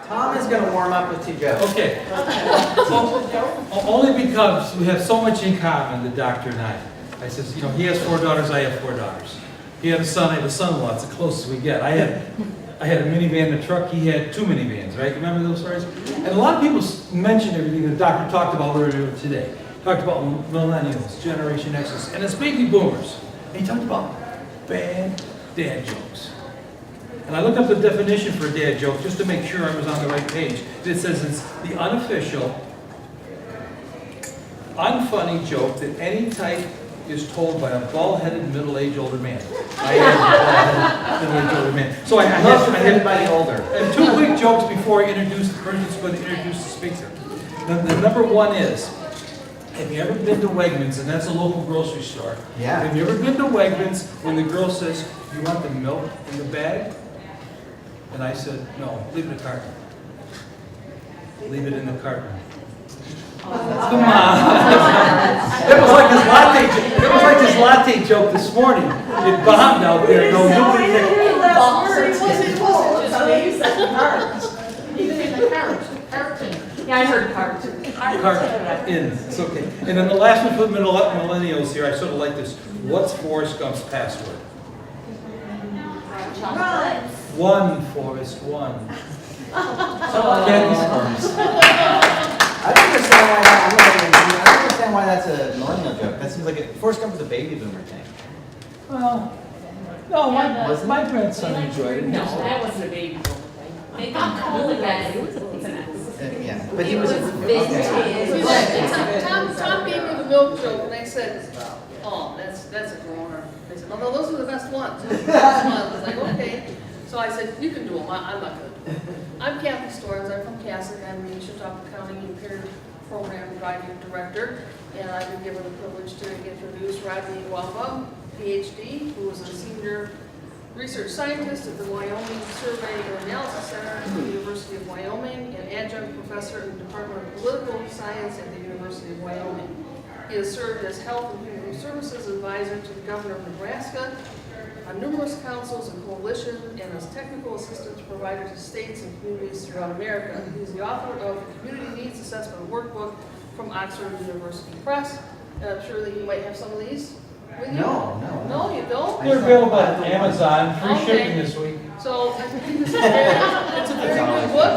Tom is going to warm up with 2 jokes. Okay. Only because we have so much in common, the doctor and I. I says, you know, he has 4 daughters, I have 4 daughters. He had a son, I have a son-in-law. It's the closest we get. I had a minivan and a truck. He had 2 minivans, right? Remember those stories? And a lot of people mentioned everything the doctor talked about earlier today. Talked about millennials, Generation X's, and it's baby boomers. And he talked about bad dad jokes. And I looked up the definition for a dad joke just to make sure I was on the right page. It says it's the unofficial, unfunny joke that any type is told by a bald-headed, middle-aged older man. I am a bald-headed, middle-aged older man. So I had by the older. I have 2 quick jokes before I introduce the person who's going to introduce the speaker. The number 1 is, have you ever been to Wegmans, and that's a local grocery store? Yeah. Have you ever been to Wegmans when the girl says, you want the milk in the bag? And I said, no, leave it in the carton. Leave it in the carton. Come on. It was like this latte joke this morning. It bombed out there. No, nobody. Yeah, I heard carton. In. It's okay. And then the last one for the millennials here, I sort of like this. What's Forrest Gump's password? Chocolate. 1, Forrest, 1. Candy stars. I don't understand why that's a millennial joke. That seems like Forrest Gump was a baby boomer thing. Well, no, my grandson enjoyed it. No, that wasn't a baby boomer thing. They got cool again. It was an Yeah, but he was vintage. Tom gave me the milk joke, and I said, oh, that's a groaner. They said, no, those are the best ones. I was like, okay. So I said, you can do them. I'm not good. I'm Kathy Storns. I'm from Cassock. I'm the Chautauqua County Impaired Program Driving Director, and I've been given the privilege to introduce Rodney Wambeam, PhD, who is a senior research scientist at the Wyoming Survey and Analysis Center at the University of Wyoming and adjunct professor in the Department of Political Science at the University of Wyoming. He has served as Health and Human Services Advisor to the Governor of Nebraska on numerous councils and coalitions, and as technical assistance provider to states and communities throughout America. He is the author of the Community Needs Assessment Workbook from Oxford University Press. And I'm sure that you might have some of these with you. No, you don't? They're available on Amazon, free Okay. shipping this week. So it's a very good book.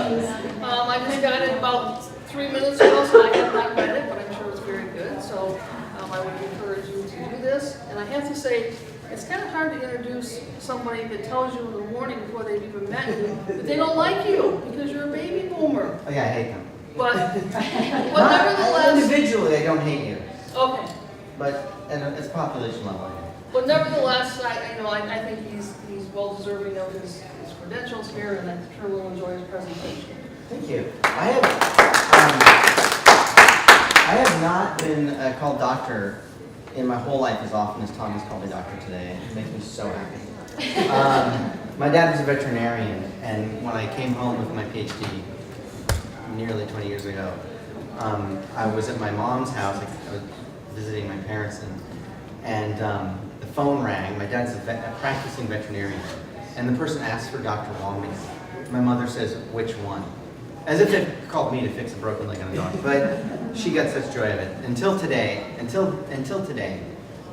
I just got it about 3 minutes ago, so I have not read it, but I'm sure it's very good. So I would encourage you to do this. And I have to say, it's kind of hard to introduce somebody that tells you in the morning before they've even met you that they don't like you because you're a baby boomer. Oh yeah, I hate them. But Not nevertheless, individually, I don't hate you, okay. but it's population level. But nevertheless, I think he's well deserving of his credentials here, and I'm sure we'll enjoy his presentation. Thank you. I have not been called doctor in my whole life as often as Tom has called me doctor today. It makes me so happy. My dad was a veterinarian, and when I came home with my PhD nearly 20 years ago, I was at my mom's house. I was visiting my parents, and the phone rang. My dad's a practicing veterinarian, and the person asked for Dr. Wambeam. My mother says, which one? As if they called me to fix a broken leg on a dog, but she got such joy of it. Until today,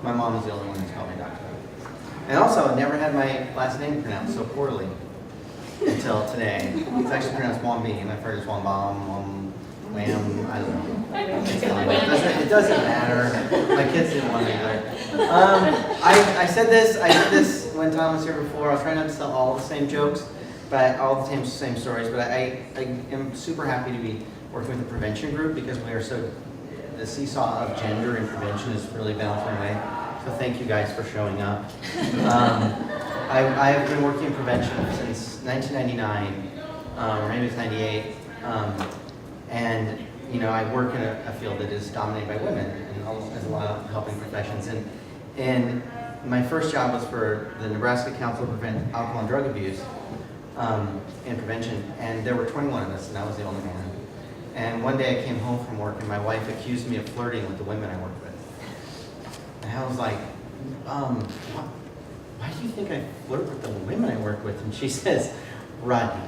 my mom is the only one who's called me doctor. And also, I never had my last name pronounced so poorly until today. It's actually pronounced Wambeam. I've heard it's Wambeam, Wham, I don't know. It doesn't matter. My kids didn't want me either. I said this when Tom was here before. I'll try not to tell all the same jokes, but all the same stories. But I am super happy to be working with the prevention group because we are the seesaw of gender and prevention has really balanced my way. So thank you guys for showing up. I have been working in prevention since 1999, or maybe it's 98. And I work in a field that is dominated by women and has a lot of helping professions. And my first job was for the Nebraska Council to Prevent Alcohol and Drug Abuse in prevention. And there were 21 of us, and I was the only man. And one day I came home from work, and my wife accused me of flirting with the women I worked with. And I was like, why do you think I flirt with the women I work with? And she says, Rodney,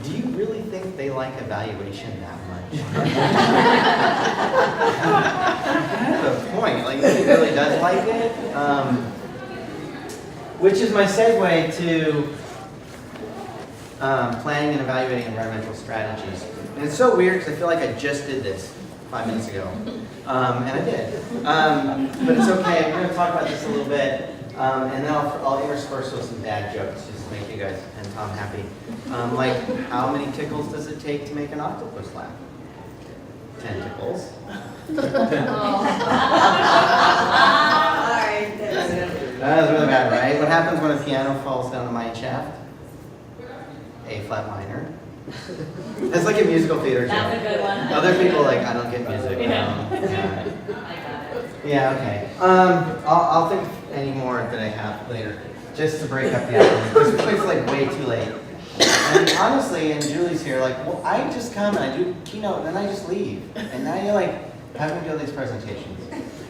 do you really think they like evaluation that much? That's the point. Like, he really does like it. Which is my segue to planning and evaluating environmental strategies. And it's so weird because I feel like I just did this 5 minutes ago. And I did. But it's okay. We're going to talk about this a little bit. And then I'll intersperse with some dad jokes just to make you guys and Tom happy. Like, how many tickles does it take to make an octopus laugh? 10 tickles. That was really bad, right? What happens when a piano falls down a mine shaft? A flat minor. It's like a musical theater joke. That's a good one. Other people are like, I don't get music. Yeah. Yeah. I got it. Yeah, okay. I'll think of any more that I have later, just to break up the afternoon, because it's like way too late. And honestly, and Julie's here, like, well, I just come and I do keynote and then I just leave. And now you're like having to do all these presentations.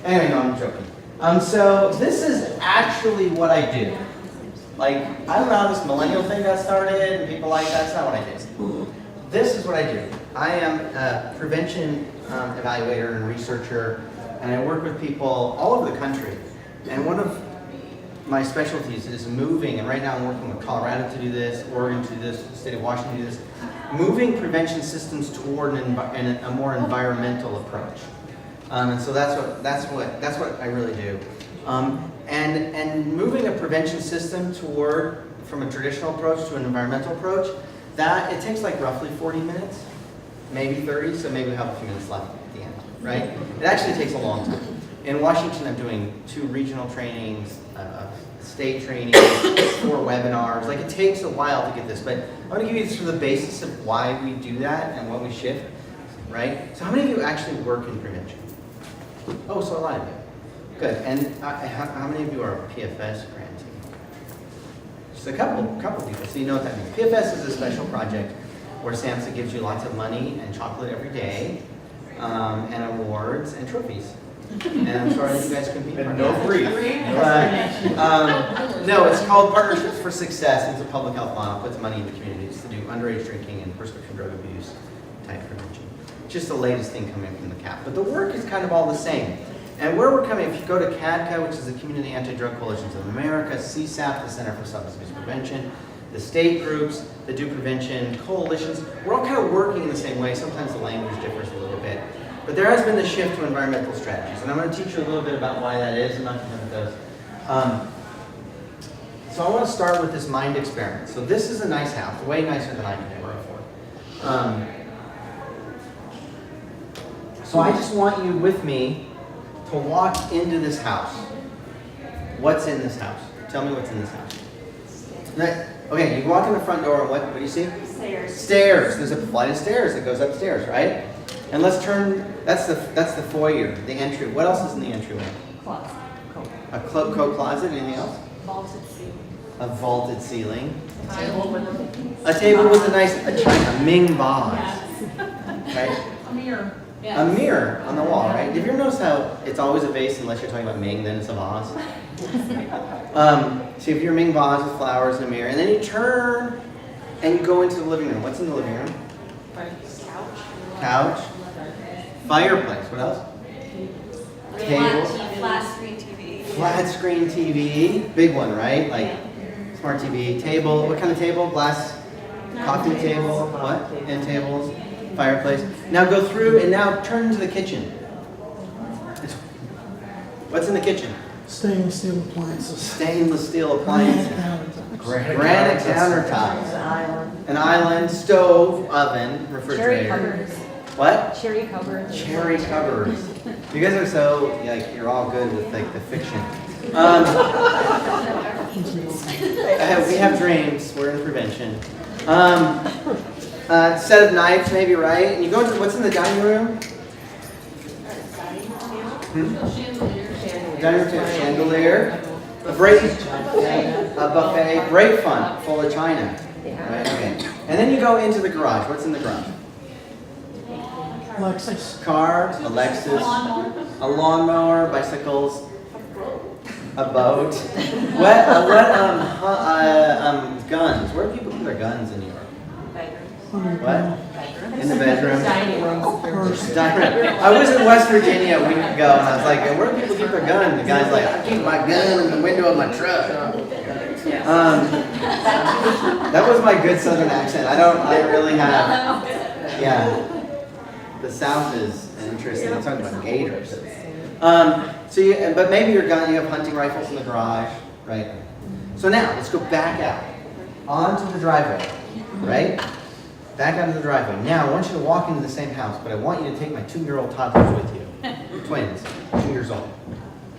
Anyway, no, I'm joking. So this is actually what I do. Like, I don't know how this millennial thing got started and people like that's not what I do. This is what I do. I am a prevention evaluator and researcher, and I work with people all over the country. And one of my specialties is moving, and right now I'm working with Colorado to do this, Oregon to do this, the state of Washington to do this, moving prevention systems toward a more environmental approach. And so that's what I really do. And moving a prevention system toward, from a traditional approach to an environmental approach, that it takes like roughly 40 minutes, maybe 30, so maybe we have a few minutes left at the end, right? It actually takes a long time. In Washington, I'm doing 2 regional trainings, state trainings, 4 webinars. Like, it takes a while to get this, but I'm going to give you sort of the basis of why we do that and what we shift, right? So how many of you actually work in prevention? Oh, so a lot of you. Good. And how many of you are PFS grantee? Just a couple people. So you know what that means. PFS is a special project where SAMHSA gives you lots of money and chocolate every day, and awards and trophies. And I'm sorry that you guys compete. And no free. No, it's called Partnerships for Success. It's a public health model. Puts money in the communities to do underage drinking and prescription drug abuse type prevention. Just the latest thing coming from the CAP. But the work is kind of all the same. And where we're coming, if you go to CADCA, which is the Community Anti-Drug Coalitions of America, CSAP, the Center for Substance Abuse Prevention, the state groups that do prevention, coalitions, we're all kind of working in the same way. Sometimes the language differs a little bit. But there has been the shift to environmental strategies. And I'm going to teach you a little bit about why that is. I'm not going to have those. So I want to start with this mind experiment. So this is a nice house, way nicer than I could ever afford. So I just want you with me to walk into this house. What's in this house? Tell me what's in this house. Right. Okay, you walk in the front door, and what do you see? Stairs. Stairs. There's a flight of stairs that goes upstairs, right? And let's turn, that's the foyer, the entry. What else is in the entryway? Closet. A coat closet, anything else? Vaulted ceiling. A vaulted ceiling. Table with A table with a nice, a Ming vase, Yes. right? A mirror. A mirror on the wall, right? Have you ever noticed how it's always a vase unless you're talking about Ming, then it's a vase? So if you're Ming vase with flowers and a mirror, and then you turn and you go into the living room. What's in the living room? Couch. Fireplace. What else? Table. Flat screen TV. Flat screen TV. Big one, right? Like smart TV. Table. What kind of table? Glass coffee table. What? End tables. Fireplace. Now go through and now turn to the kitchen. What's in the kitchen? Stainless steel appliances. Stainless steel appliances. Granite Granite countertops. An island, stove, oven, refrigerator. Cherry cupboards. What? Cherry cupboards. Cherry cupboards. You guys are so, like, you're all good with, like, the fiction. We have dreams. We're in prevention. Set of knives, maybe, right? And you go into, what's in the dining room? Dining room table, chandelier. A buffet, great fun, full of china. Right, okay. And then you go into the garage. What's in the garage? Lexus. Car, a Lexus, a lawnmower, bicycles, a boat. Guns. Where do people put their guns in New York? What? In the bedroom. Dining room. First. I was in West Virginia a week ago, and I was like, where do people keep their gun? And the guy's like, I keep my gun in the window of my truck. That was my good Southern accent. I didn't really have, yeah. The South is interesting. I'm talking about gators. But maybe your gun, you have hunting rifles in the garage, right? So now, let's go back out onto the driveway, right? Back out of the driveway. Now, I want you to walk into the same house, but I want you to take my 2-year-old toddlers with you. Twins, 2 years old.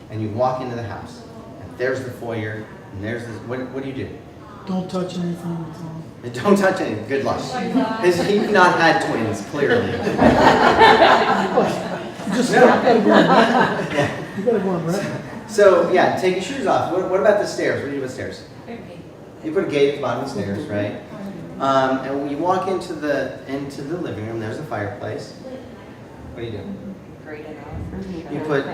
And you walk into the house. And there's the foyer, and there's this, what do you do? Don't touch anything, Tom. Don't touch anything. Good luck. He's not had twins, clearly. Just you gotta go on red. Yeah. You gotta go on red. So, yeah, take your shoes off. What about the stairs? What do you do with stairs? You put a gate at the bottom of the stairs, right? And when you walk into the living room, there's a fireplace. What do you do? Grate it off. You put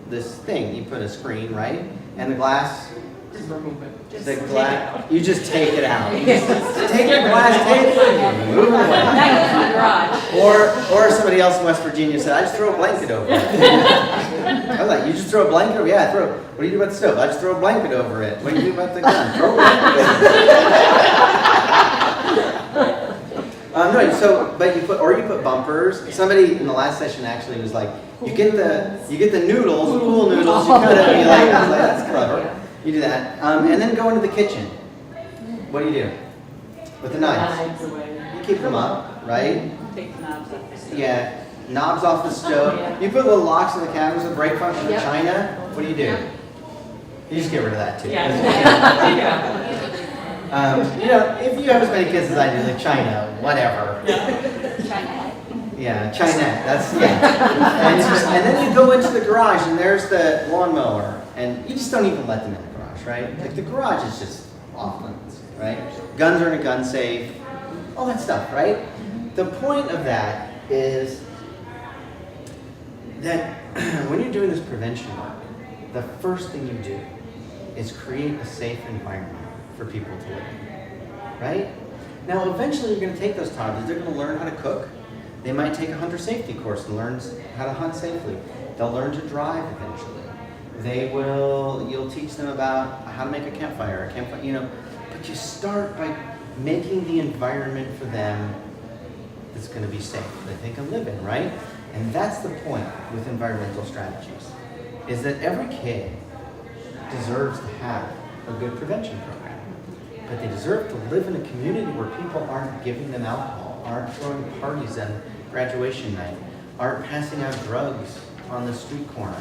this thing. You put a screen, right? And the glass. The glass. You just take it out. You just take the glass tape and move it away. That goes in the garage. Or somebody else in West Virginia said, I just throw a blanket over it. I was like, you just throw a blanket over? Yeah, what do you do about the stove? I just throw a blanket over it. What do you do about the gun? Throw a blanket over it. But you put bumpers. Somebody in the last session actually was like, you get the noodles, pool noodles, you cut it, and you I was like, that's clever. You do that. And then go into the kitchen. What do you do? With the knives. You keep them up, right? Take the knobs off the stove. Yeah. Knobs off the stove. You put little locks on the cabinets with brake function in China. What do? You just get rid of that too. If you have as many kids as I do, like China, whatever. Yeah, China. That's and then you go into the garage and there's the lawnmower, and you just don't even let them in the garage, right? Like the garage is just off limits, right? Guns are in a gun safe, all that stuff, right? The point of that is that when you're doing this prevention work, the first thing you do is create a safe environment for people to live in, right? Now, eventually you're going to take those toddlers, they're going to learn how to cook. They might take a hunter safety course and learn how to hunt safely. They'll learn to drive eventually. You'll teach them about how to make a campfire, but you start by making the environment for them that's going to be safe, that they can live in, right? And that's the point with environmental strategies, is that every kid deserves to have a good prevention program, but they deserve to live in a community where people aren't giving them alcohol, aren't throwing parties on graduation night, aren't passing out drugs on the street corner,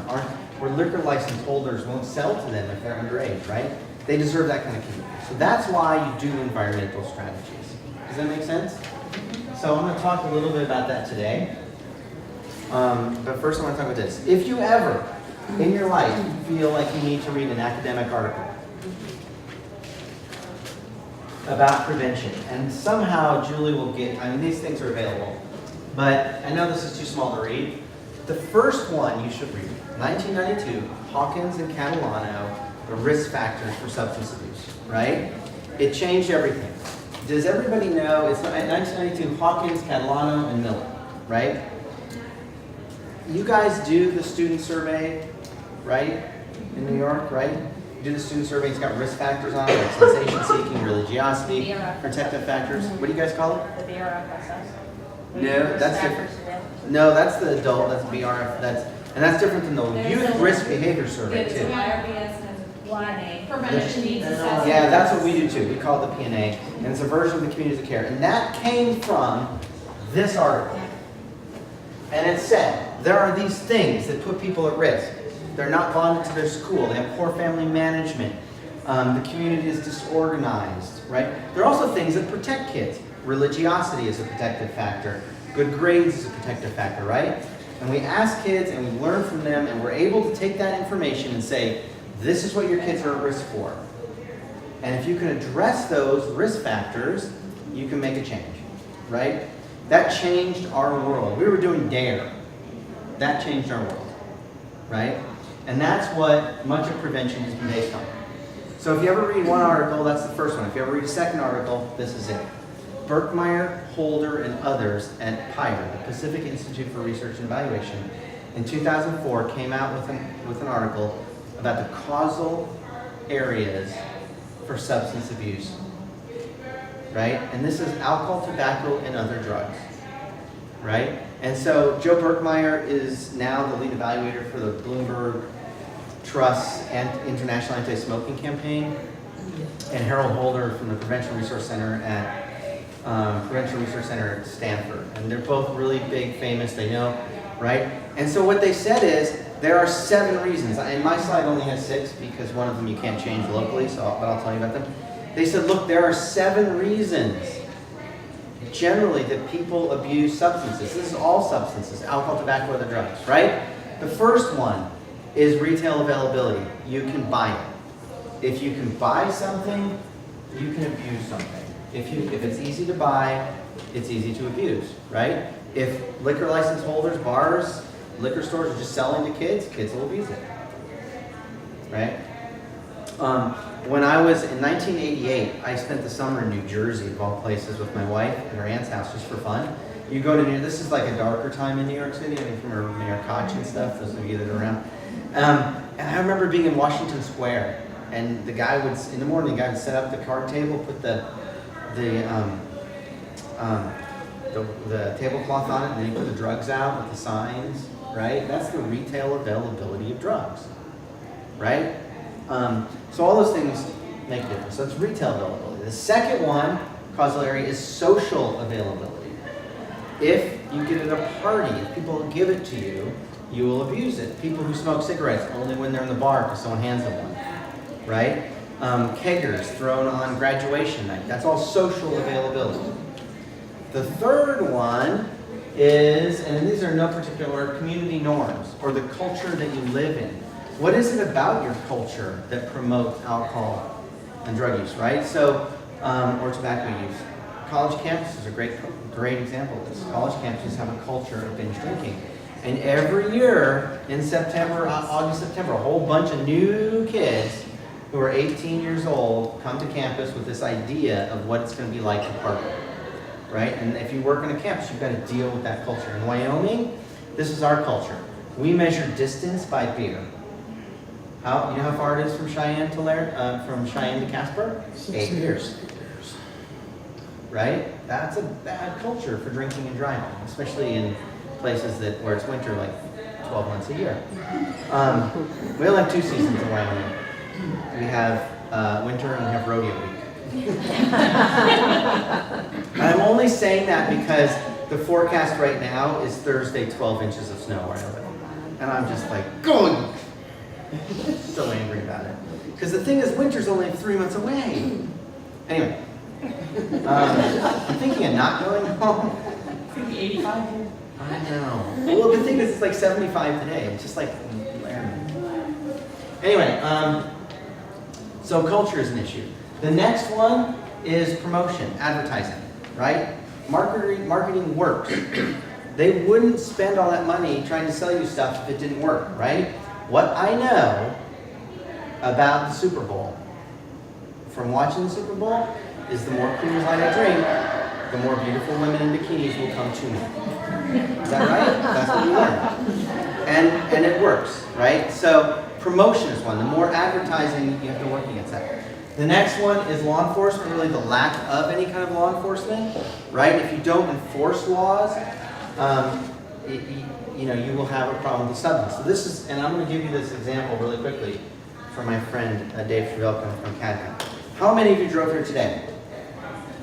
where liquor license holders won't sell to them if they're underage, right? They deserve that kind of community. So that's why you do environmental strategies. Does that make sense? So I'm going to talk a little bit about that today. But first I want to talk about this. If you ever, in your life, feel like you need to read an academic article about prevention, and somehow Julie will these things are available, but I know this is too small to read. The first one you should read, 1992, Hawkins and Catalano, The Risk Factors for Substance Abuse, right? It changed everything. Does everybody know, it's 1992, Hawkins, Catalano, and Miller, right? You guys do the student survey, right? In New York, right? You do the student survey, it's got risk factors on it, like sensation seeking, religiosity, protective factors. What do you guys call it? The BRFSS. No, that's different. No, that's the adult, that's BRF, that's different than the youth risk behavior survey too. Prevention needs assessment. Yeah, that's what we do too. We call it the PNA, and it's a version of the communities of care. And that came from this article. And it said, there are these things that put people at risk. They're not bonded to their school. They have poor family management. The community is disorganized, right? There are also things that protect kids. Religiosity is a protective factor. Good grades is a protective factor, right? And we ask kids and we learn from them, and we're able to take that information and say, this is what your kids are at risk for. And if you can address those risk factors, you can make a change, right? That changed our world. We were doing DARE. That changed our world, right? And that's what much of prevention has been based on. So if you ever read one article, that's the first one. If you ever read a second article, this is it. Berkmeyer, Holder, and others at PIRE, the Pacific Institute for Research and Evaluation, in 2004 came out with an article about the causal areas for substance abuse, right? And this is alcohol, tobacco, and other drugs, right? And so Joe Berkmeyer is now the lead evaluator for the Bloomberg Trust and International Anti-Smoking Campaign, and Harold Holder from the Prevention Resource Center at Stanford. And they're both really big, famous, they know, right? And so what they said is, there are 7 reasons, and my slide only has 6 because one of them you can't change locally, but I'll tell you about them. They said, look, there are 7 reasons generally that people abuse substances. This is all substances, alcohol, tobacco, other drugs, right? The first one is retail availability. You can buy it. If you can buy something, you can abuse something. If it's easy to buy, it's easy to abuse, right? If liquor license holders, bars, liquor stores are just selling to kids, kids will abuse it, right? When I was in 1988, I spent the summer in New Jersey, of all places, with my wife at her aunt's house just for fun. You go to this is like a darker time in New York City. I mean, from Mayor Koch and stuff, those of you that are around. And I remember being in Washington Square, and the guy would, in the morning, the guy would set up the card table, put the tablecloth on it, and then he put the drugs out with the signs, right? That's the retail availability of drugs, right? So all those things make a difference. So it's retail availability. The second one, causal area, is social availability. If you get it at a party, if people give it to you, you will abuse it. People who smoke cigarettes only when they're in the bar because someone hands them one, right? Keggers thrown on graduation night. That's all social availability. The third one is, and these are in no particular order, community norms, or the culture that you live in. What is it about your culture that promotes alcohol and drug use, right? So, or tobacco use. College campuses are a great example of this. College campuses have a culture of binge drinking. And every year in September, August, September, a whole bunch of new kids who are 18 years old come to campus with this idea of what it's going to be like to party, right? And if you work on a campus, you've got to deal with that culture. In Wyoming, this is our culture. We measure distance by beer. You know how far it is from Cheyenne to Casper? 8 beers. Right? That's a bad culture for drinking and driving, especially in places where it's winter, like 12 months a year. We only have 2 seasons in Wyoming. We have winter and we have rodeo week. I'm only saying that because the forecast right now is Thursday, 12 inches of snow where I live. And I'm just like, go! So angry about it. Because the thing is, winter's only 3 months away. Anyway, I'm thinking of not going home. It's gonna be 85 here. I know. Well, the thing is, it's like 75 today. It's just like, anyway, so culture is an issue. The next one is promotion, advertising, right? Marketing works. They wouldn't spend all that money trying to sell you stuff if it didn't work, right? What I know about the Super Bowl, from watching the Super Bowl, is the more Coors Light I drink, the more beautiful women in bikinis will come to me. Is that right? That's what we learned. And it works, right? So promotion is one. The more advertising you have to work against that. The next one is law enforcement, really the lack of any kind of law enforcement, right? If you don't enforce laws, you will have a problem with substance. So this is, and I'm going to give you this example really quickly from my friend Dave Chavelko from CADCOM. How many of you drove here today?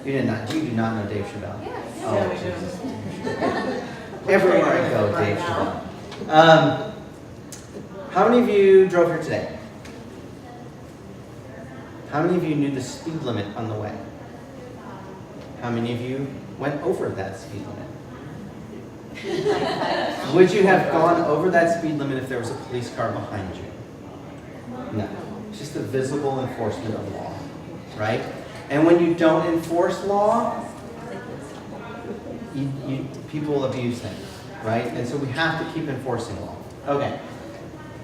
You do not know Dave Chavel? Yes. Oh, Jesus. Everywhere I go, Dave Chavel. How many of you drove here today? How many of you knew the speed limit on the way? How many of you went over that speed limit? Would you have gone over that speed limit if there was a police car behind you? No. It's just a visible enforcement of law, right? And when you don't enforce law, people abuse things, right? And so we have to keep enforcing law. Okay.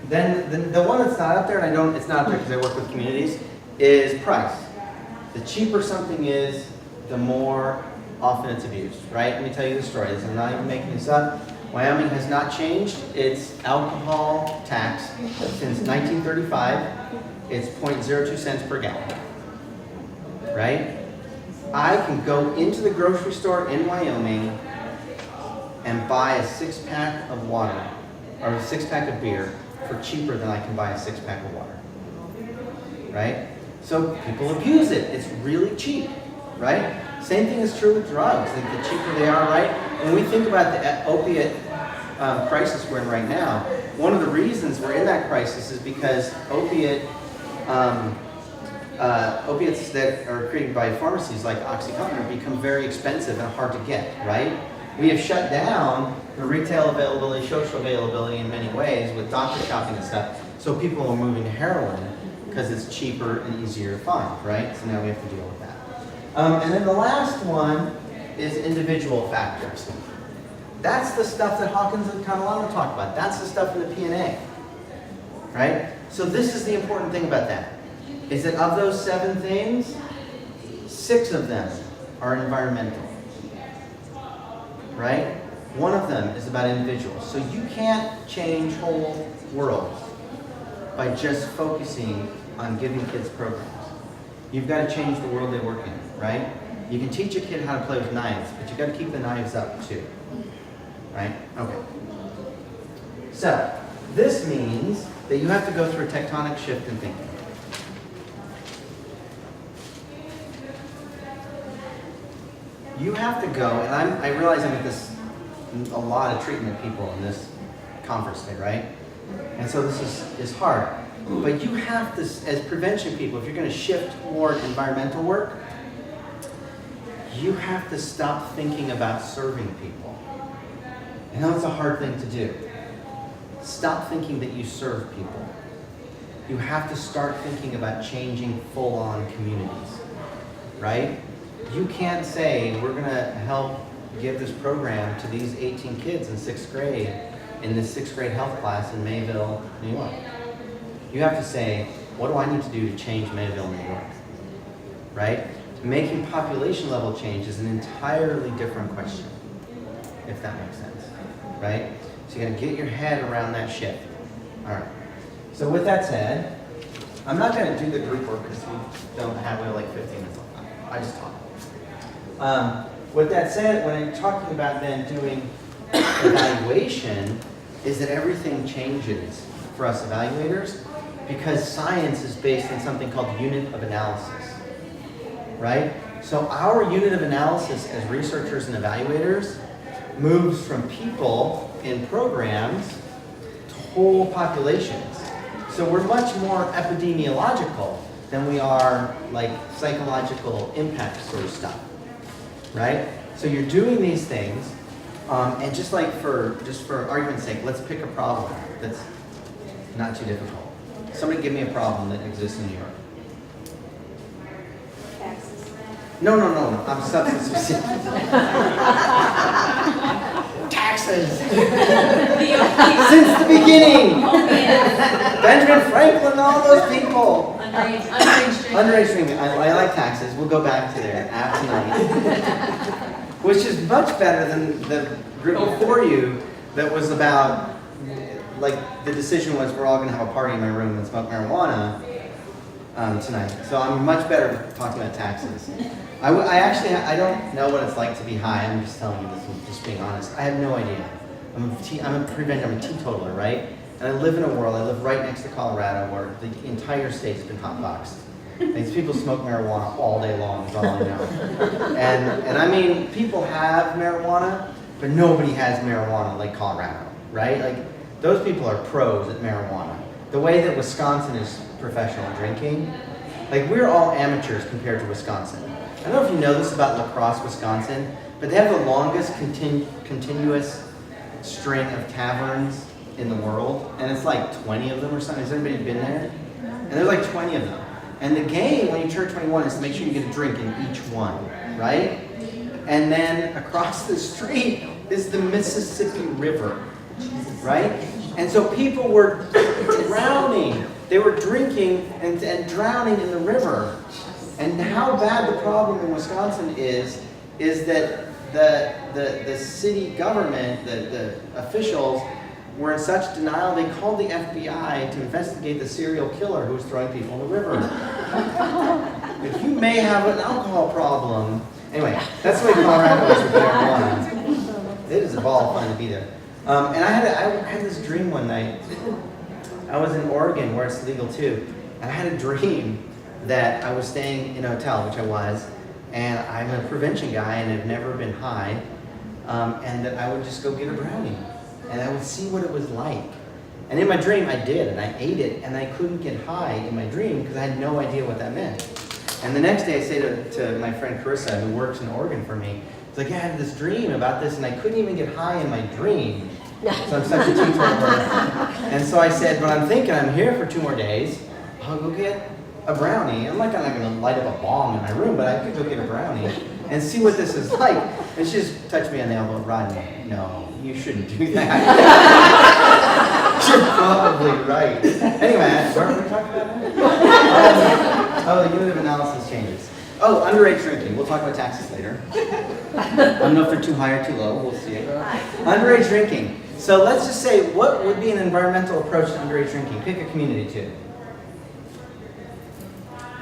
Then the one that's not up there, and it's not up there because I work with communities, is price. The cheaper something is, the more often it's abused, right? Let me tell you the story. I'm not even making this up. Wyoming has not changed its alcohol tax since 1935. It's 0.02 cents per gallon, right? I can go into the grocery store in Wyoming and buy a 6-pack of water or a 6-pack of beer for cheaper than I can buy a 6-pack of water, right? So people abuse it. It's really cheap, right? Same thing is true with drugs. The cheaper they are, right? When we think about the opiate crisis we're in right now, one of the reasons we're in that crisis is because opiates that are created by pharmacies like OxyContin have become very expensive and hard to get, right? We have shut down the retail availability, social availability in many ways with doctor shopping and stuff. So people are moving to heroin because it's cheaper and easier to find, right? So now we have to deal with that. And then the last one is individual factors. That's the stuff that Hawkins and Catalano talk about. That's the stuff in the P&A, right? So this is the important thing about that, is that of those 7 things, 6 of them are environmental, right? 1 of them is about individuals. So you can't change whole worlds by just focusing on giving kids programs. You've got to change the world they work in, right? You can teach a kid how to play with knives, but you've got to keep the knives up too, right? Okay. So this means that you have to go through a tectonic shift in thinking. You have to go, and I realize I'm at a lot of treatment people in this conference today, right? And so this is hard. But you have to, as prevention people, if you're going to shift toward environmental work, you have to stop thinking about serving people. I know it's a hard thing to do. Stop thinking that you serve people. You have to start thinking about changing full-on communities, right? You can't say, we're going to help give this program to these 18 kids in 6th grade in this 6th grade health class in Mayville, New York. You have to say, what do I need to do to change Mayville, New York, right? Making population level change is an entirely different question, if that makes sense, right? So you got to get your head around that shift. All right. So with that said, I'm not going to do the group work because we don't have like 15 minutes left. I just talk. With that said, when I'm talking about then doing evaluation, is that everything changes for us evaluators because science is based on something called unit of analysis, right? So our unit of analysis as researchers and evaluators moves from people in programs to whole populations. So we're much more epidemiological than we are like psychological impact sort of stuff, right? So you're doing these things, and just for argument's sake, let's pick a problem that's not too difficult. Somebody give me a problem that exists in New York. Taxes. No. I'm substance specific. Taxes. Since the beginning. Oh, yeah. Benjamin Franklin, all those people. Underage drinking. Underage drinking. I like taxes. We'll go back to there tonight. Which is much better than the group before you that was about, like, the decision was we're all going to have a party in my room and smoke marijuana tonight. So I'm much better talking about taxes. I don't know what it's like to be high. I'm just telling you this, I'm just being honest. I have no idea. I'm a teetotaler, right? And I live in a world, I live right next to Colorado where the entire state's been hotboxed. These people smoke marijuana all day long, is all I know. And I mean, people have marijuana, but nobody has marijuana like Colorado, right? Like, those people are pros at marijuana. The way that Wisconsin is professional drinking, like we're all amateurs compared to Wisconsin. I don't know if you know this about La Crosse, Wisconsin, but they have the longest continuous string of taverns in the world, and it's like 20 of them or something. Has anybody been there? And there's like 20 of them. And the game, when you turn 21, is to make sure you get a drink in each one, right? And then across the street is the Mississippi River, right? And so people were drowning. They were drinking and drowning in the river. And how bad the problem in Wisconsin is is that the city government, the officials, were in such denial they called the FBI to investigate the serial killer who was throwing people in the river. Like, you may have an alcohol problem. Anyway, that's the way Colorado is with marijuana. It is a ball of fun to be there. And I had this dream one night. I was in Oregon where it's legal too, and I had a dream that I was staying in a hotel, which I was, and I'm a prevention guy and I've never been high, and that I would just go get a brownie, and I would see what it was like. And in my dream I did, and I ate it, and I couldn't get high in my dream because I had no idea what that meant. And the next day I say to my friend Carissa, who works in Oregon for me, it's like, yeah, I had this dream about this, and I couldn't even get high in my dream. So I'm such a teetotaler. And so I said, but I'm thinking I'm here for 2 more days. I'll go get a brownie. I'm not going to light up a bong in my room, but I could go get a brownie and see what this is like. And she just touched me on the elbow. Rodney, no, you shouldn't do that. You're probably right. Anyway, where were we talking about now? Oh, the unit of analysis changes. Oh, underage drinking. We'll talk about taxes later. I don't know if they're too high or too low. We'll see. Underage drinking. So let's just say, what would be an environmental approach to underage drinking? Pick a community too.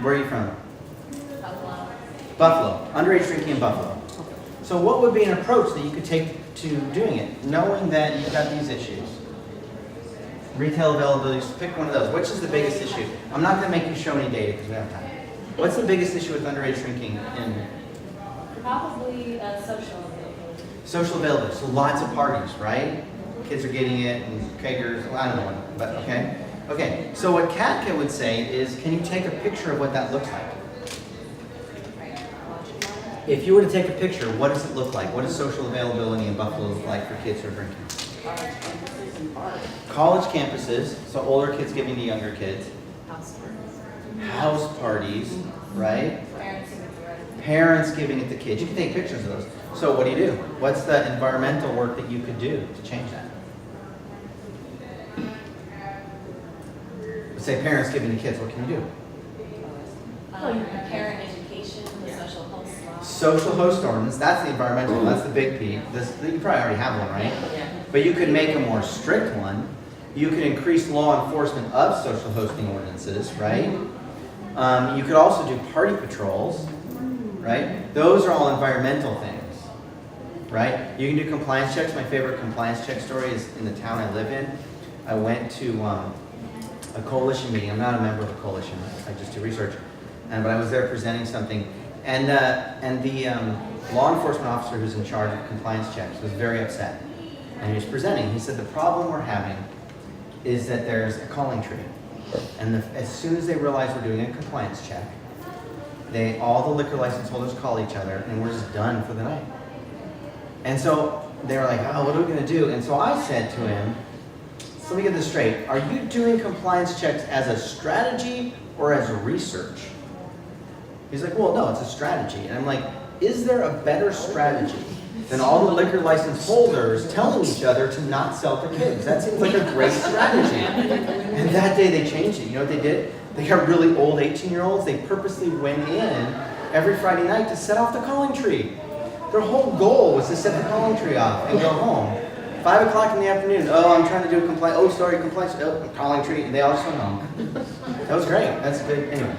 Where are you from? Buffalo. Buffalo. Underage drinking in Buffalo. So what would be an approach that you could take to doing it, knowing that you've got these issues? Retail availability. Pick one of those. Which is the biggest issue? I'm not going to make you show any data because we don't have time. What's the biggest issue with underage drinking in? Probably social availability. Social availability. So lots of parties, right? Kids are getting it, and kegers. Well, I don't know what, but okay. Okay. So what Katka would say is, can you take a picture of what that looks like? If you were to take a picture, what does it look like? What does social availability in Buffalo look like for kids who are drinking? College campuses, so older kids giving to younger kids. House parties, right? Parents giving it to kids. You can take pictures of those. So what do? What's the environmental work that you could do to change that? Let's say parents giving to kids. What can you do? Parent education, the social host law. Social host ordinance. That's the environmental. That's the big P. You probably already have one, right? Yeah. But you could make a more strict one. You could increase law enforcement of social hosting ordinances, right? You could also do party patrols, right? Those are all environmental things, right? You can do compliance checks. My favorite compliance check story is in the town I live in. I went to a coalition meeting. I'm not a member of a coalition. I just do research. But I was there presenting something. And the law enforcement officer who's in charge of compliance checks was very upset. And he was presenting. He said, the problem we're having is that there's a calling tree. And as soon as they realize we're doing a compliance check, all the liquor license holders call each other, and we're just done for the night. And so they were like, oh, what are we going to do? And so I said to him, so let me get this straight. Are you doing compliance checks as a strategy or as a research? He's like, well, no, it's a strategy. And I'm like, is there a better strategy than all the liquor license holders telling each other to not sell to kids? That seems like a great strategy. And that day they changed it. You know what they did? They got really old 18-year-olds. They purposely went in every Friday night to set off the calling tree. Their whole goal was to set the calling tree off and go home. 5 o'clock in the afternoon. Oh, I'm trying to do a complaint. Oh, sorry, complaint. Oh, calling tree. And they all just went home. That was great. That's good. Anyway,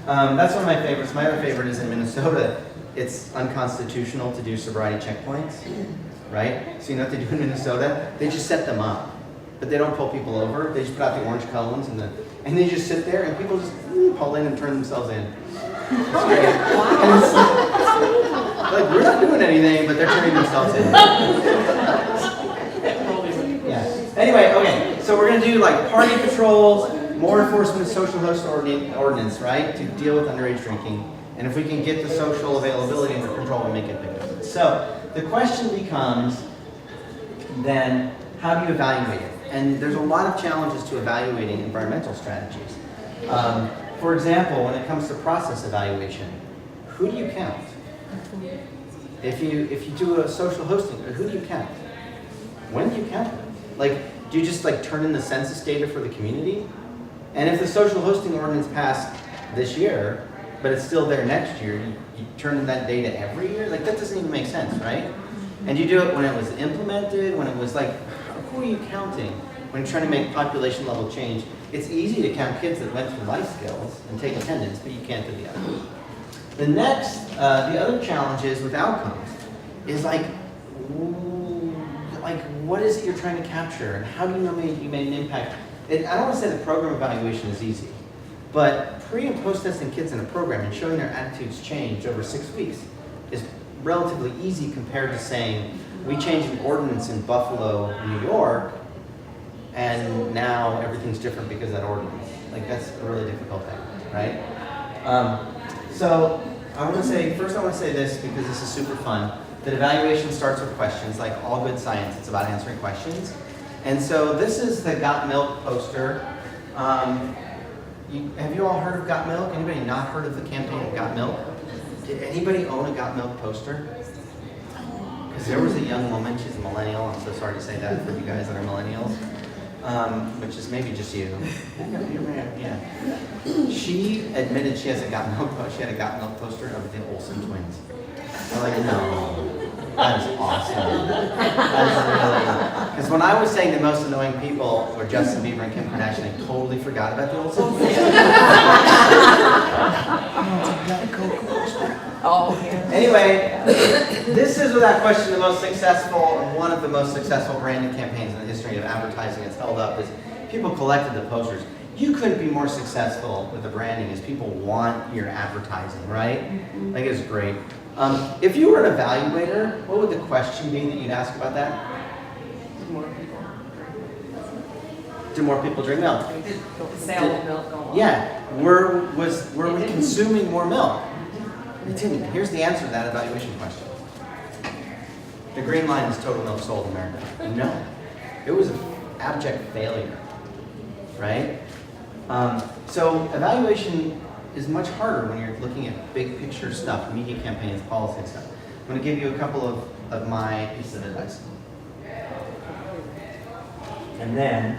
that's one of my favorites. My other favorite is in Minnesota. It's unconstitutional to do sobriety checkpoints, right? So you know what they do in Minnesota? They just set them up, but they don't pull people over. They just put out the orange cones and they just sit there and people just pull in and turn themselves in. It's great. And it's like we're not doing anything, but they're turning themselves in. Yeah. Anyway, okay. So we're gonna do like party patrols, more enforcement of social host ordinance, right, to deal with underage drinking. And if we can get the social availability under control, we make it bigger. So the question becomes then, how do you evaluate it? And there's a lot of challenges to evaluating environmental strategies. For example, when it comes to process evaluation, who do you count? If you do a social hosting, who do you count? When do you count them? Like, do you just like turn in the census data for the community? And if the social hosting ordinance passed this year, but it's still there next year. You turn in that data every year? Like, that doesn't even make sense, right? And you do it when it was implemented, when it was like, who are you counting? When you're trying to make population level change, it's easy to count kids that went through life skills and take attendance, but you can't do the other. The next, the other challenge is with outcomes, is like what is it you're trying to capture, and how do you know you made an impact? I don't want to say the program evaluation is easy, but pre and post testing kids in a program and showing their attitudes change over 6 weeks is relatively easy compared to saying, we changed an ordinance in Buffalo, New York, and now everything's different because of that ordinance. Like, that's a really difficult thing, right? So I want to say, first I want to say this because this is super fun, that evaluation starts with questions. Like all good science, it's about answering questions. And so this is the Got Milk poster. Have you all heard of Got Milk? Anybody not heard of the campaign of Got Milk? Did anybody own a Got Milk poster? Because there was a young woman, she's a millennial, I'm so sorry to say that for you guys that are millennials, which is maybe just you. Yeah. She admitted she has a Got Milk poster. She had a Got Milk poster of the Olsen twins. I'm like, no, that is awesome. That's really, because when I was saying the most annoying people were Justin Bieber and Kim Kardashian, I totally forgot about the Olsen twins. Anyway, this is without question the most successful, or one of the most successful branding campaigns in the history of advertising. It's held up as people collected the posters. You couldn't be more successful with the branding as people want your advertising, right? Like, it's great. If you were an evaluator, what would the question be that you'd ask about that? Do more people drink milk? The sale of milk go on. Yeah. Were we consuming more milk? It didn't. Here's the answer to that evaluation question. The green line is total milk sold in America. No. It was an abject failure, right? So evaluation is much harder when you're looking at big picture stuff, media campaigns, policy and stuff. I'm going to give you a couple of my pieces of advice. And then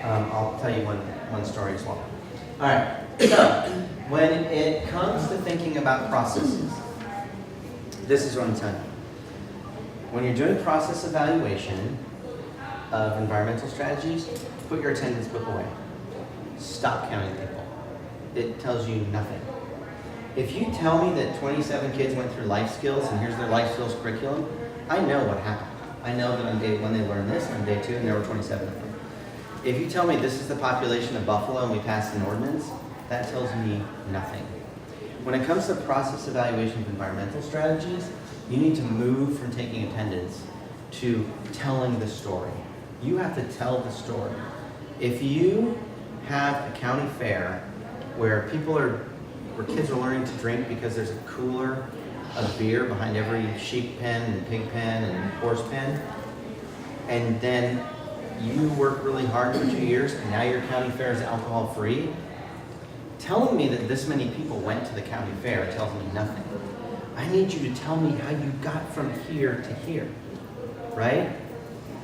I'll tell you one story as well. All right, so when it comes to thinking about processes, this is what I'm telling you. When you're doing process evaluation of environmental strategies, put your attendance book away. Stop counting people. It tells you nothing. If you tell me that 27 kids went through life skills and here's their life skills curriculum, I know what happened. I know that on day one they learned this, on day two and there were 27 of them. If you tell me this is the population of Buffalo and we passed an ordinance, that tells me nothing. When it comes to process evaluation of environmental strategies, you need to move from taking attendance to telling the story. You have to tell the story. If you have a county fair where kids are learning to drink because there's a cooler of beer behind every sheep pen and pig pen and horse pen, and then you work really hard for 2 years and now your county fair is alcohol free, telling me that this many people went to the county fair tells me nothing. I need you to tell me how you got from here to here, right?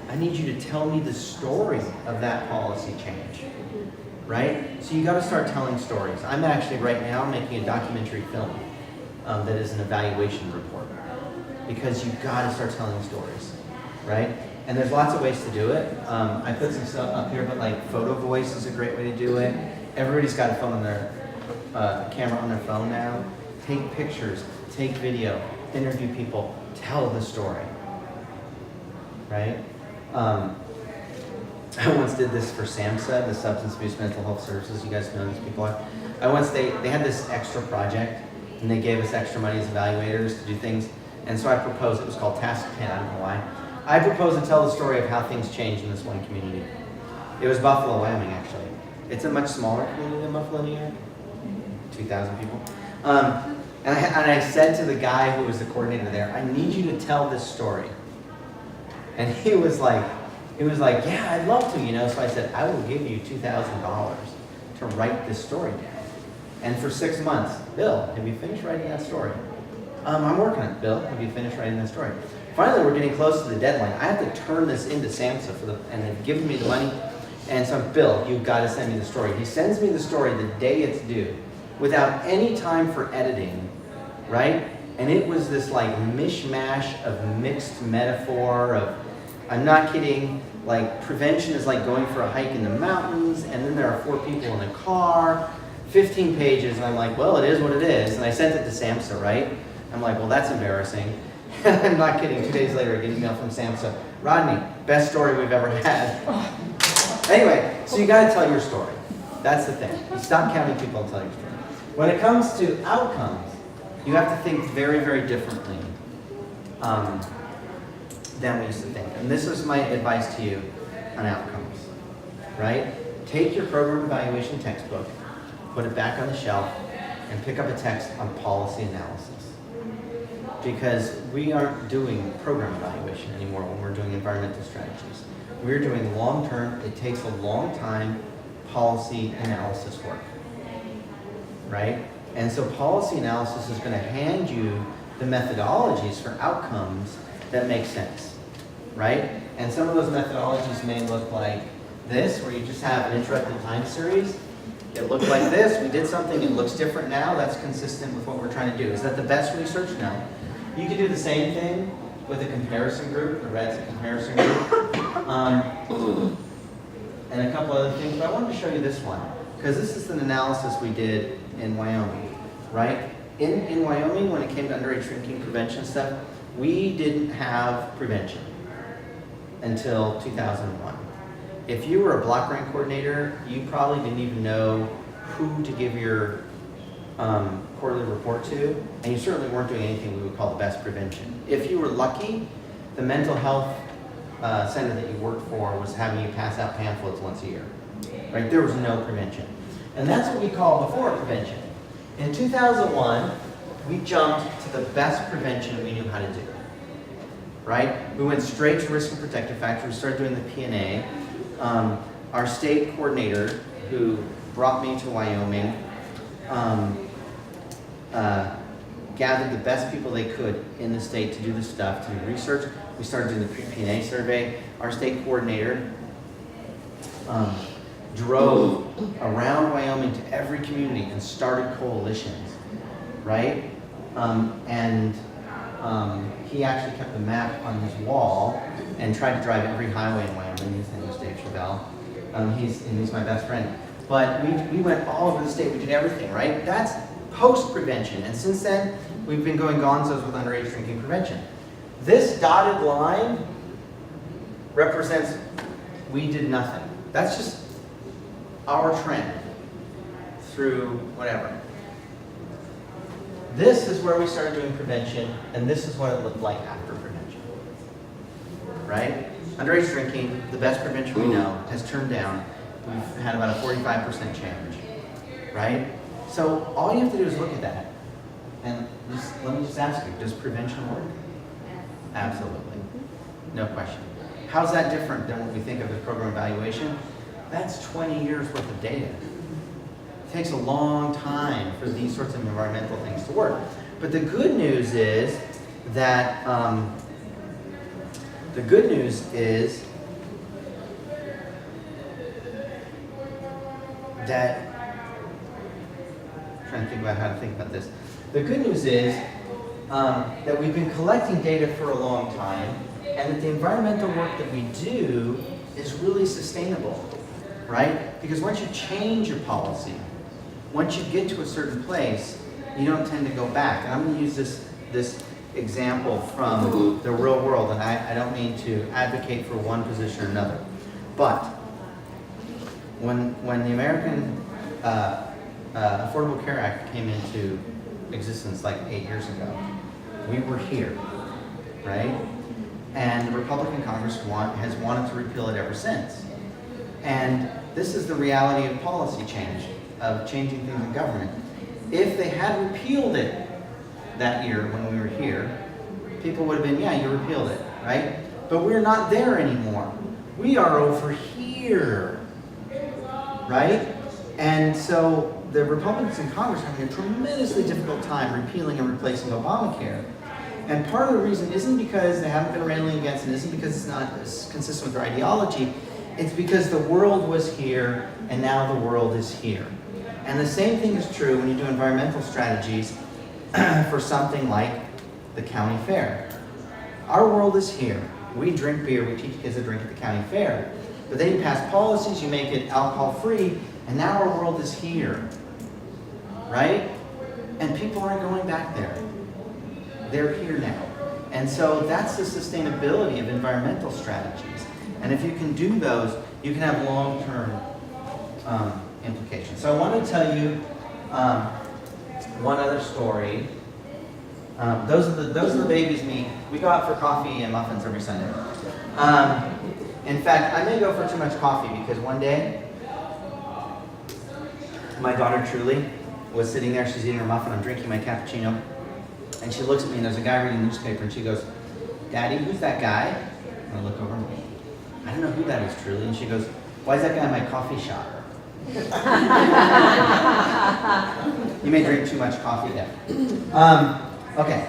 I need you to tell me the story of that policy change, right? So you got to start telling stories. I'm actually right now making a documentary film that is an evaluation report, because you got to start telling stories, right? And there's lots of ways to do it. I put some stuff up here, but like photo voice is a great way to do it. Everybody's got a phone on their camera on their phone now. Take pictures, take video, interview people, tell the story, right? I once did this for SAMHSA, the Substance Abuse Mental Health Services. You guys know these people are. They had this extra project, and they gave us extra money as evaluators to do things. And so I proposed, it was called Task 10, I don't know why. I proposed to tell the story of how things changed in this one community. It was Buffalo, Wyoming, actually. It's a much smaller community than Buffalo, New York. 2,000 people. And I said to the guy who was the coordinator there, I need you to tell this story. And he was like, yeah, I'd love to, you know. So I said, I will give you $2,000 to write this story down. And for 6 months, Bill, have you finished writing that story? I'm working on it. Bill, have you finished writing that story? Finally, we're getting close to the deadline. I have to turn this into SAMHSA and they've given me the money. And so, Bill, you've got to send me the story. He sends me the story the day it's due, without any time for editing, right? And it was this like mishmash of mixed metaphor of, I'm not kidding, like prevention is like going for a hike in the mountains, and then there are 4 people in a car, 15 pages, and I'm like, well, it is what it is. And I sent it to Samsa, right? I'm like, well, that's embarrassing. I'm not kidding. 2 days later, I get an email from Samsa. Rodney, best story we've ever had. Anyway, so you got to tell your story. That's the thing. You stop counting people and tell your story. When it comes to outcomes, you have to think very, very differently than we used to think. And this is my advice to you on outcomes, right? Take your program evaluation textbook, put it back on the shelf, and pick up a text on policy analysis. Because we aren't doing program evaluation anymore when we're doing environmental strategies. We're doing long-term, it takes a long time, policy analysis work, right? And so policy analysis is going to hand you the methodologies for outcomes that make sense, right? And some of those methodologies may look like this, where you just have an interrupted time series. It looked like this, we did something, it looks different now, that's consistent with what we're trying to do. Is that the best research? No. You can do the same thing with a comparison group, the red's a comparison group, and a couple other things, but I wanted to show you this one, because this is an analysis we did in Wyoming, right? In Wyoming, when it came to underage drinking prevention stuff, we didn't have prevention until 2001. If you were a block grant coordinator, you probably didn't even know who to give your quarterly report to, and you certainly weren't doing anything we would call the best prevention. If you were lucky, the mental health center that you worked for was having you pass out pamphlets once a year, right? There was no prevention. And that's what we call before prevention. In 2001, we jumped to the best prevention we knew how to do, right? We went straight to risk and protective factors. We started doing the P&A. Our state coordinator, who brought me to Wyoming, gathered the best people they could in the state to do the stuff, to do research. We started doing the P&A survey. Our state coordinator drove around Wyoming to every community and started coalitions, right? He actually kept a map on his wall and tried to drive every highway in Wyoming. His name was Dave Chevelle. He's my best friend. But we went all over the state. We did everything, right? That's post-prevention. And since then, we've been going gonzos with underage drinking prevention. This dotted line represents we did nothing. That's just our trend through whatever. This is where we started doing prevention, and this is what it looked like after prevention. Right? Underage drinking, the best prevention we know, has turned down. We've had about a 45% change. Right? So all you have to do is look at that. And let me just ask you, does prevention work? Absolutely. No question. How's that different than what we think of as program evaluation? That's 20 years worth of data. It takes a long time for these sorts of environmental things to work. But the good news is that I'm trying to think about how to think about this. The good news is that we've been collecting data for a long time, and that the environmental work that we do is really sustainable, right? Because once you change your policy, once you get to a certain place, you don't tend to go back. And I'm going to use this example from the real world, and I don't mean to advocate for one position or another. But when the American Affordable Care Act came into existence like 8 years ago, we were here, right? And the Republican Congress has wanted to repeal it ever since. And this is the reality of policy change, of changing things in government. If they had repealed it that year when we were here, people would have been, yeah, you repealed it, right? But we're not there anymore. We are over here, right? And so the Republicans in Congress are having a tremendously difficult time repealing and replacing Obamacare. And part of the reason isn't because they haven't been railing against it, isn't because it's not consistent with their ideology. It's because the world was here and now the world is here. And the same thing is true when you do environmental strategies for something like the county fair. Our world is here. We drink beer, we teach kids to drink at the county fair. But then you pass policies, you make it alcohol-free, and now our world is here, right? And people aren't going back there. They're here now. And so that's the sustainability of environmental strategies. And if you can do those, you can have long-term implications. So I want to tell you one other story. Those are the babies we go out for coffee and muffins every Sunday. In fact, I may go for too much coffee because one day, my daughter Truly was sitting there, she's eating her muffin, I'm drinking my cappuccino, and she looks at me and there's a guy reading a newspaper and she goes, "Daddy, who's that guy?" And I look over and I don't know who that is, Truly. And she goes, "Why is that guy in my coffee shop?" You may drink too much coffee there. Okay.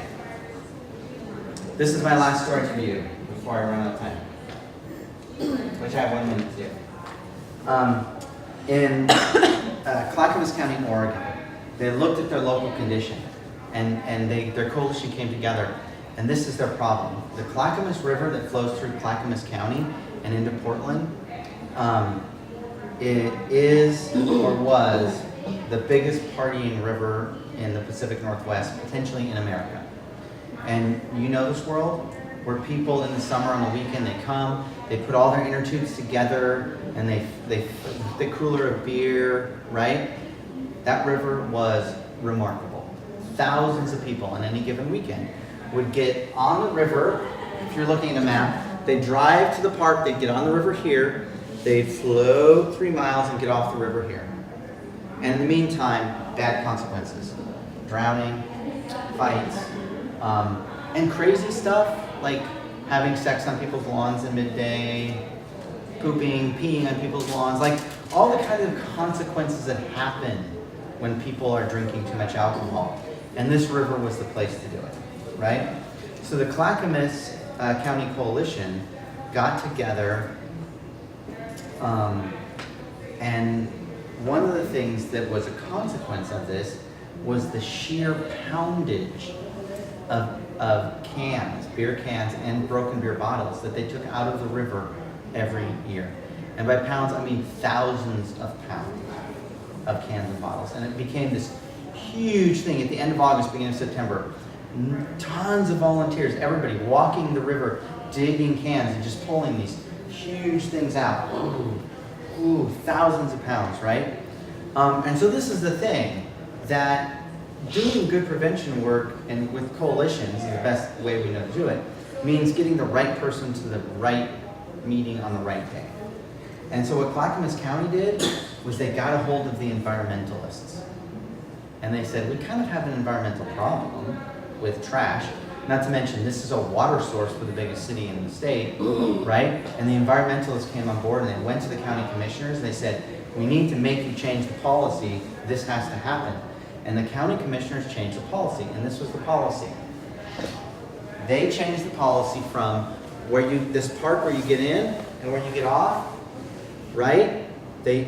This is my last story for you before I run out of time, which I have 1 minute to do. In Clackamas County, Oregon, they looked at their local condition and their coalition came together. And this is their problem. The Clackamas River that flows through Clackamas County and into Portland, it is or was the biggest partying river in the Pacific Northwest, potentially in America. And you know this world where people in the summer on the weekend, they come, they put all their inner tubes together and the cooler of beer, right? That river was remarkable. Thousands of people on any given weekend would get on the river. If you're looking at a map, they drive to the park, they get on the river here, they float 3 miles and get off the river here. And in the meantime, bad consequences. Drowning, fights, and crazy stuff like having sex on people's lawns at midday, pooping, peeing on people's lawns, like all the kind of consequences that happen when people are drinking too much alcohol. And this river was the place to do it, right? So the Clackamas County Coalition got together, and one of the things that was a consequence of this was the sheer poundage of cans, beer cans and broken beer bottles that they took out of the river every year. And by pounds, I mean thousands of pounds of cans and bottles. And it became this huge thing at the end of August, beginning of September. Tons of volunteers, everybody walking the river, digging cans and just pulling these huge things out. Ooh, thousands of pounds, right? And so this is the thing, that doing good prevention work and with coalitions, the best way we know to do it, means getting the right person to the right meeting on the right day. And so what Clackamas County did was they got a hold of the environmentalists. And they said, we kind of have an environmental problem with trash. Not to mention, this is a water source for the biggest city in the state, right? And the environmentalists came on board and they went to the county commissioners and they said, we need to make you change the policy. This has to happen. And the county commissioners changed the policy, and this was the policy. They changed the policy from this part where you get in and where you get off, right?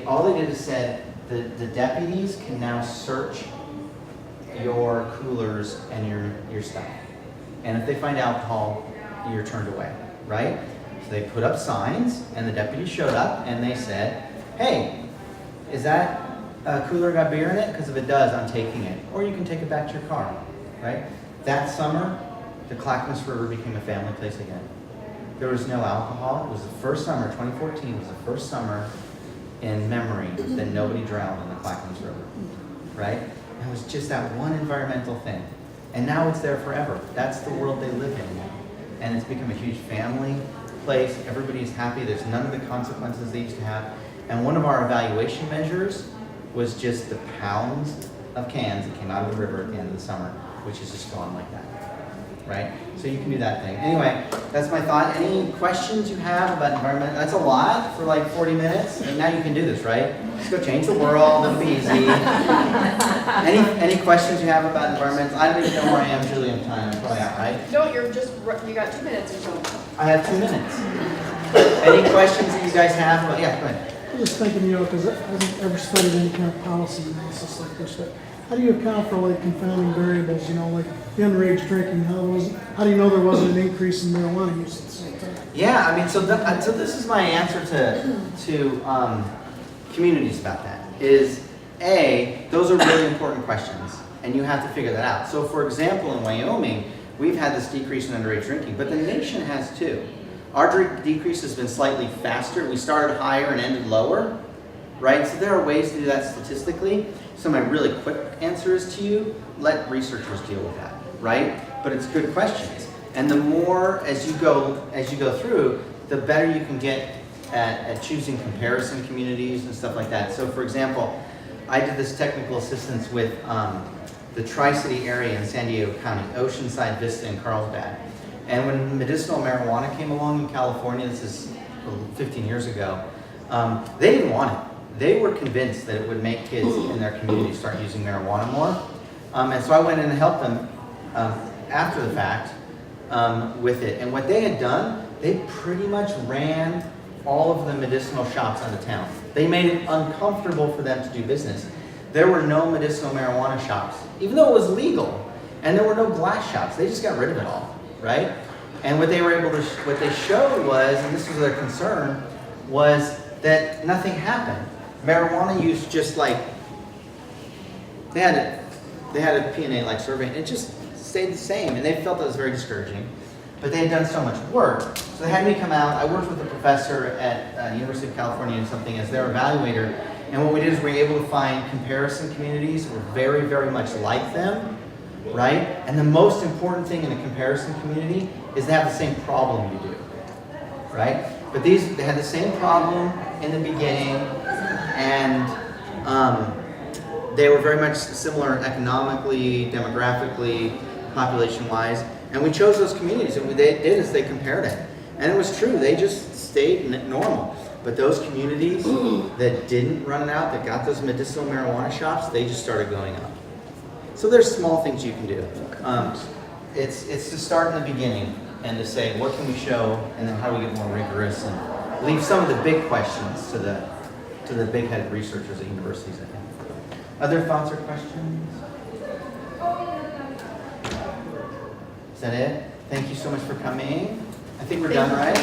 All they did is said the deputies can now search your coolers and your stuff. And if they find alcohol, you're turned away, right? So they put up signs, and the deputies showed up, and they said, hey, is that cooler got beer in it? Because if it does, I'm taking it. Or you can take it back to your car, right? That summer, the Clackamas River became a family place again. There was no alcohol. It was the first summer, 2014 was the first summer in memory that nobody drowned in the Clackamas River, right? And it was just that one environmental thing. And now it's there forever. That's the world they live in now. And it's become a huge family place. Everybody's happy. There's none of the consequences they used to have. And one of our evaluation measures was just the pounds of cans that came out of the river at the end of the summer, which is just gone like that, right? So you can do that thing. Anyway, that's my thought. Any questions you have about environment? That's a lot for like 40 minutes, and now you can do this, right? Just go change the world, it'll be easy. Any questions you have about environment? I don't even know where I am, Julie, on time. I'm probably out, right? No, you got 2 minutes or so. I have 2 minutes. Any questions that you guys have? Well, yeah, go ahead. I was just thinking, because I haven't ever studied any kind of policy analysis like this, but how do you account for like confounding variables, like the underage drinking? How do you know there wasn't an increase in marijuana use at the same time? Yeah, I mean, so this is my answer to communities about that. Is A, those are really important questions, and you have to figure that out. So, for example, in Wyoming, we've had this decrease in underage drinking, but the nation has too. Our decrease has been slightly faster. We started higher and ended lower, right? So there are ways to do that statistically. So my really quick answer is to you, let researchers deal with that, right? But it's good questions. And the more as you go through, the better you can get at choosing comparison communities and stuff like that. So for example, I did this technical assistance with the Tri-City area in San Diego County, Oceanside, Vista, and Carlsbad. And when medicinal marijuana came along in California, this is 15 years ago, they didn't want it. They were convinced that it would make kids in their community start using marijuana more. And so I went in and helped them after the fact with it. And what they had done, they pretty much ran all of the medicinal shops out of town. They made it uncomfortable for them to do business. There were no medicinal marijuana shops, even though it was legal. And there were no glass shops. They just got rid of it all, right? And what they were able to, what they showed was, and this was their concern, was that nothing happened. Marijuana use just like, they had a P&A-like survey, and it just stayed the same, and they felt that was very discouraging. But they had done so much work, so they had me come out. I worked with a professor at University of California and something as their evaluator, and what we did is we were able to find comparison communities that were very, very much like them, right? And the most important thing in a comparison community is they have the same problem you do, right? But they had the same problem in the beginning, and they were very much similar economically, demographically, population-wise. And we chose those communities, and what they did is they compared it. And it was true, they just stayed normal. But those communities that didn't run it out, that got those medicinal marijuana shops, they just started going up. So there's small things you can do. It's to start in the beginning and to say, what can we show, and then how do we get more rigorous, and leave some of the big questions to the big-headed researchers at universities, I think. Other thoughts or questions? Is that it? Thank you so much for coming. I think we're done, right?